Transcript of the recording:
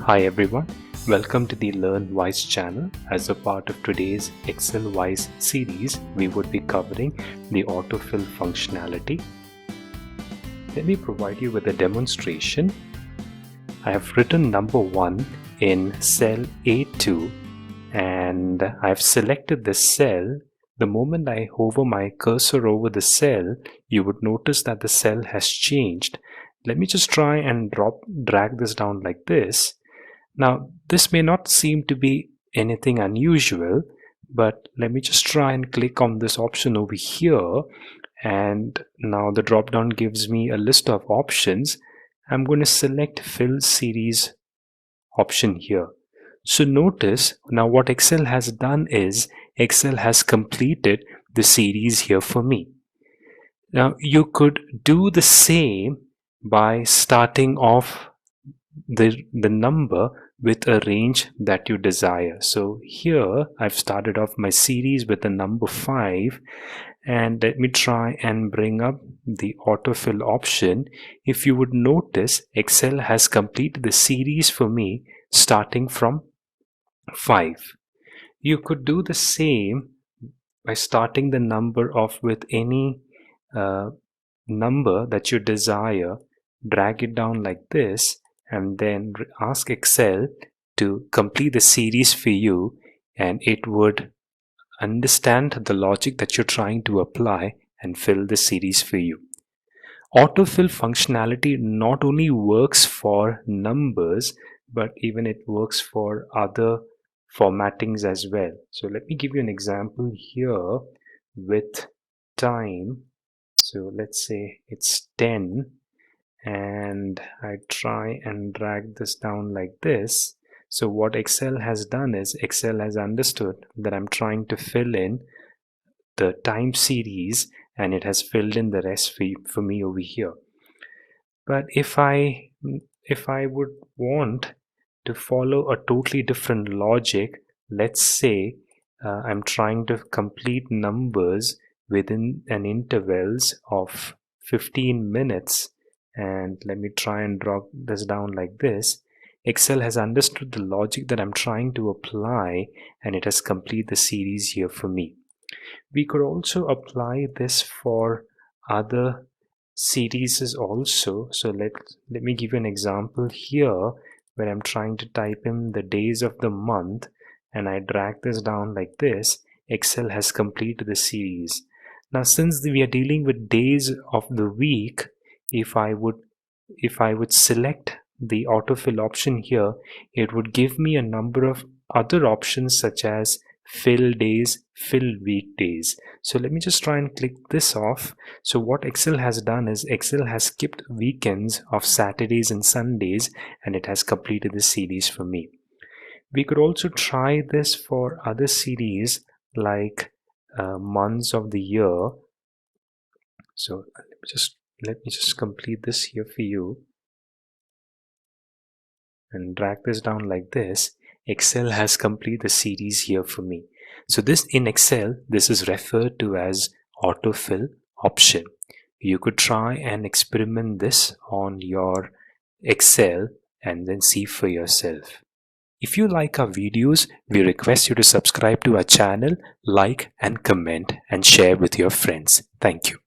Hi everyone, welcome to the Learn Wise channel. As a part of today's Excel Wise series, we would be covering the autofill functionality. Let me provide you with a demonstration. I have written number 1 in cell A2 and I have selected this cell. The moment I hover my cursor over the cell, you would notice that the cell has changed. Let me just try and drag this down like this. Now, this may not seem to be anything unusual, but let me just try and click on this option over here. And now the drop down gives me a list of options. I'm going to select Fill Series option here. So notice now what Excel has done is Excel has completed the series here for me. Now you could do the same by starting off the number with a range that you desire. So here I've started off my series with the number 5, and let me try and bring up the autofill option. If you would notice, Excel has completed the series for me starting from 5. You could do the same by starting the number off with any number that you desire, drag it down like this, and then ask Excel to complete the series for you, and it would understand the logic that you're trying to apply and fill the series for you. Autofill functionality not only works for numbers, but even it works for other formattings as well. So let me give you an example here with time. So let's say it's 10. And I try and drag this down like this. So what Excel has done is Excel has understood that I'm trying to fill in the time series, and it has filled in the rest for me over here. But if I would want to follow a totally different logic, let's say I'm trying to complete numbers within an intervals of 15 minutes, and let me try and drop this down like this. Excel has understood the logic that I'm trying to apply, and it has completed the series here for me. We could also apply this for other series also. So let me give you an example here where I'm trying to type in the days of the month, and I drag this down like this. Excel has completed the series. Now since we are dealing with days of the week, if I would select the autofill option here, it would give me a number of other options such as fill days, fill weekdays. So let me just try and click this off. So what Excel has done is Excel has skipped weekends of Saturdays and Sundays, and it has completed the series for me. We could also try this for other series like months of the year. So let me just complete this here for you and drag this down like this. Excel has completed the series here for me. So this in Excel, this is referred to as autofill option. You could try and experiment this on your Excel and then see for yourself. If you like our videos, we request you to subscribe to our channel, like and comment and share with your friends. Thank you.